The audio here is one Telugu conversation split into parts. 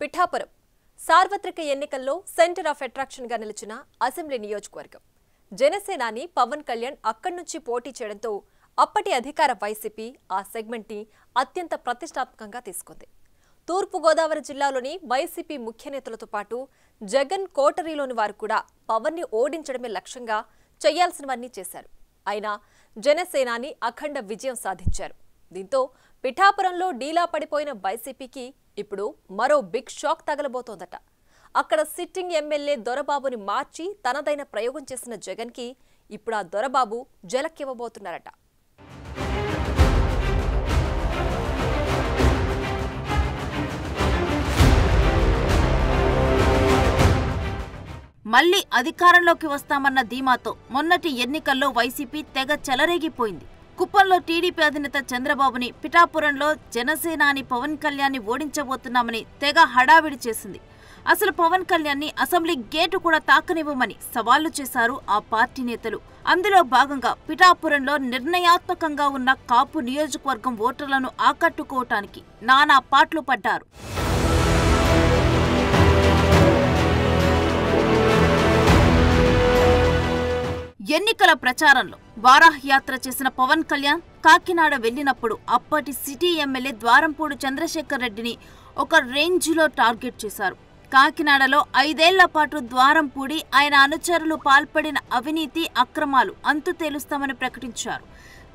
పిఠాపురం సార్వత్రిక ఎన్నికల్లో సెంటర్ ఆఫ్ అట్రాక్షన్ గా నిలిచిన అసెంబ్లీ నియోజకవర్గం. జనసేనాని పవన్ కళ్యాణ్ అక్కడి నుంచి పోటీ చేయడంతో అప్పటి అధికార వైసీపీ ఆ సెగ్మెంట్ ని అత్యంత ప్రతిష్టాత్మకంగా తీసుకుంది. తూర్పు గోదావరి జిల్లాలోని వైసీపీ ముఖ్య నేతలతో పాటు జగన్ కోటరీలోని వారు కూడా పవన్ ని ఓడించడమే లక్ష్యంగా చేయాల్సినవన్నీ చేశారు. అయినా జనసేనాని అఖండ విజయం సాధించారు. దీంతో పిఠాపురంలో డీలా పడిపోయిన వైసీపీకి ఇప్పుడు మరో బిగ్ షాక్ తగలబోతోందట. అక్కడ సిట్టింగ్ ఎమ్మెల్యే దొరబాబుని మార్చి తనదైన ప్రయోగం చేసిన జగన్ కి ఇప్పుడు ఆ దొరబాబు జలక్కివ్వబోతున్నారట. మళ్లీ అధికారంలోకి వస్తామన్న ధీమాతో మొన్నటి ఎన్నికల్లో వైసీపీ తెగ చెలరేగిపోయింది. కుప్పంలో టీడీపీ అధినేత చంద్రబాబుని, పిఠాపురంలో జనసేనాని పవన్ కళ్యాణ్ని ఓడించబోతున్నామని తెగ హడావిడి చేసింది. అసలు పవన్ కళ్యాణ్ని అసెంబ్లీ గేటు కూడా తాకనివ్వమని సవాళ్లు చేశారు ఆ పార్టీ నేతలు. అందులో భాగంగా పిఠాపురంలో నిర్ణయాత్మకంగా ఉన్న కాపు నియోజకవర్గం ఓటర్లను ఆకట్టుకోవటానికి నానా పాట్లు పడ్డారు. ఎన్నికల ప్రచారంలో వారాహయాత్ర చేసిన పవన్ కళ్యాణ్ కాకినాడ వెళ్లినప్పుడు అప్పటి సిటీ ఎమ్మెల్యే ద్వారంపూడి చంద్రశేఖర్ రెడ్డిని ఒక రేంజ్లో టార్గెట్ చేశారు. కాకినాడలో 5 ఏళ్ల పాటు ద్వారంపూడి ఆయన అనుచరులు పాల్పడిన అవినీతి అక్రమాలు అంతు తేలుస్తామని ప్రకటించారు.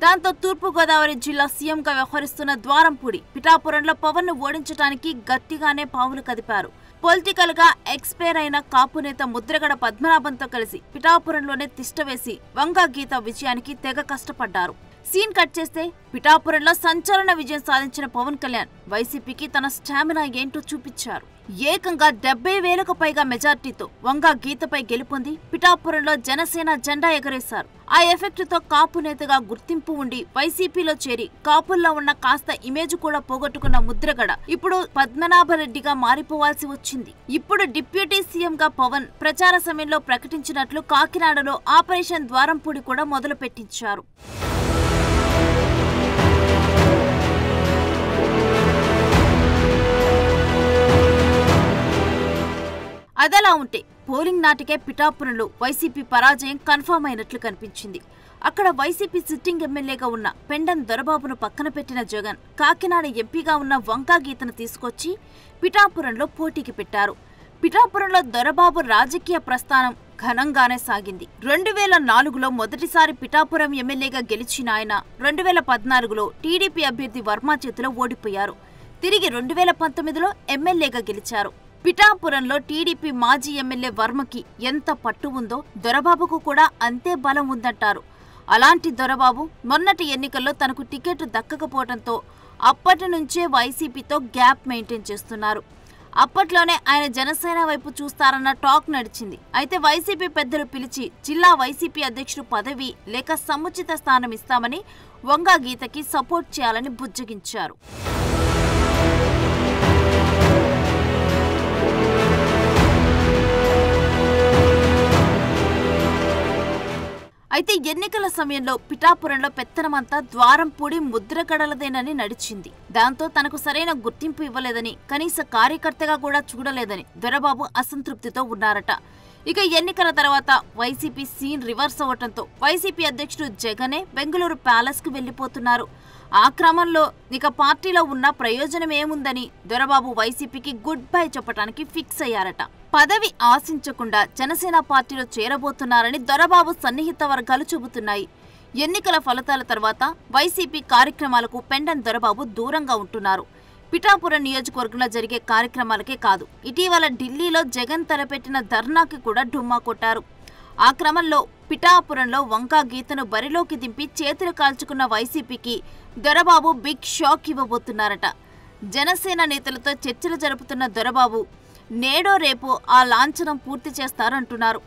దాంతో తూర్పుగోదావరి జిల్లా సీఎంగా వ్యవహరిస్తున్న ద్వారంపూడి పిఠాపురంలో పవన్ ను ఓడించడానికి గట్టిగానే పావులు కదిపారు. పొలిటికల్ గా ఎక్స్పైర్ అయిన కాపు నేత ముద్రగడ పద్మనాభంతో కలిసి పిఠాపురంలోనే తిష్టవేసి వంగా గీత విజయానికి తెగ కష్టపడ్డారు. సీన్ కట్ చేస్తే పిఠాపురంలో సంచలన విజయం సాధించిన పవన్ కళ్యాణ్ వైసీపీకి తన స్టామినా ఏంటో చూపించారు. ఏకంగా 70,000కు పైగా మెజార్టీతో వంగా గీతపై గెలుపొంది పిఠాపురంలో జనసేన జెండా ఎగరేశారు. ఆ ఎఫెక్ట్ తో కాపు నేతగా గుర్తింపు ఉండి వైసీపీలో చేరి కాపుల్లో ఉన్న కాస్త ఇమేజ్ కూడా పోగొట్టుకున్న ముద్రగడ ఇప్పుడు పద్మనాభరెడ్డిగా మారిపోవాల్సి వచ్చింది. ఇప్పుడు డిప్యూటీ సీఎం గా పవన్ ప్రచార సమయంలో ప్రకటించినట్లు కాకినాడలో ఆపరేషన్ ద్వారంపూడి కూడా మొదలు పెట్టించారు. అదలా ఉంటే పోలింగ్ నాటికే పిఠాపురంలో వైసీపీ పరాజయం కన్ఫర్మ్ అయినట్లు కనిపించింది. అక్కడ వైసీపీ సిట్టింగ్ ఎమ్మెల్యేగా ఉన్న పెండెం దొరబాబును పక్కన పెట్టిన జగన్ కాకినాడ ఎంపీగా ఉన్న వంకా గీతను తీసుకొచ్చి పిఠాపురంలో పోటీకి పెట్టారు. పిఠాపురంలో దొరబాబు రాజకీయ ప్రస్థానం ఘనంగానే సాగింది. 2004లో మొదటిసారి పిఠాపురం ఎమ్మెల్యేగా గెలిచిన ఆయన 2014లో టీడీపీ అభ్యర్థి వర్మ చేతిలో ఓడిపోయారు. తిరిగి 2019లో ఎమ్మెల్యేగా గెలిచారు. పిఠాపురంలో టీడీపీ మాజీ ఎమ్మెల్యే వర్మకి ఎంత పట్టు ఉందో దొరబాబుకు కూడా అంతే బలం ఉందంటారు. అలాంటి దొరబాబు మొన్నటి ఎన్నికల్లో తనకు టికెట్ దక్కకపోవడంతో అప్పటి నుంచే వైసీపీతో గ్యాప్ మెయింటైన్ చేస్తున్నారు. అప్పట్లోనే ఆయన జనసేన వైపు చూస్తారన్న టాక్ నడిచింది. అయితే వైసీపీ పెద్దలు పిలిచి జిల్లా వైసీపీ అధ్యక్షుడు పదవి లేక సముచిత స్థానం ఇస్తామని వంగా గీతకి సపోర్ట్ చేయాలని బుజ్జగించారు. అయితే ఎన్నికల సమయంలో పిఠాపురంలో పెత్తనమంతా ద్వారంపూడి ముద్రగడలదేనని నడిచింది. దాంతో తనకు సరైన గుర్తింపు ఇవ్వలేదని, కనీస కార్యకర్తగా కూడా చూడలేదని దొరబాబు అసంతృప్తితో ఉన్నారట. ఇక ఎన్నికల తర్వాత వైసీపీ సీన్ రివర్స్ అవ్వడంతో వైసీపీ అధ్యక్షుడు జగనే బెంగళూరు ప్యాలెస్ కు వెళ్లిపోతున్నారు. ఆ క్రమంలో ఇక పార్టీలో ఉన్న ప్రయోజనం ఏముందని దొరబాబు వైసీపీకి గుడ్ బై చెప్పడానికి ఫిక్స్ అయ్యారట. పదవి ఆశించకుండా జనసేన పార్టీలో చేరబోతున్నారని దొరబాబు సన్నిహిత వర్గాలు చెబుతున్నాయి. ఎన్నికల ఫలితాల తర్వాత వైసీపీ కార్యక్రమాలకు పెండెం దొరబాబు దూరంగా ఉంటున్నారు. పిఠాపురం నియోజకవర్గంలో జరిగే కార్యక్రమాలకే కాదు, ఇటీవల ఢిల్లీలో జగన్ తలపెట్టిన ధర్నాకి కూడా డుమ్మా కొట్టారు. ఆ క్రమంలో పిఠాపురంలో వంకా గీతను బరిలోకి దింపి చేతులు కాల్చుకున్న వైసీపీకి దొరబాబు బిగ్ షాక్ ఇవ్వబోతున్నారట. జనసేన నేతలతో చర్చలు జరుపుతున్న దొరబాబు నేడో రేపో ఆ లాంఛనం పూర్తి చేస్తారంటున్నారు.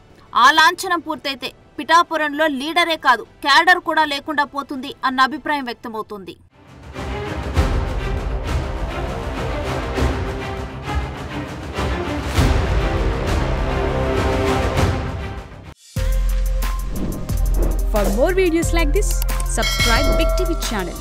ఆ లాంఛనం పూర్తయితే పిఠాపురంలో లీడరే కాదు క్యాడర్ కూడా లేకుండా పోతుంది అన్న అభిప్రాయం వ్యక్తమవుతుంది. For more videos like this, subscribe Big TV channel.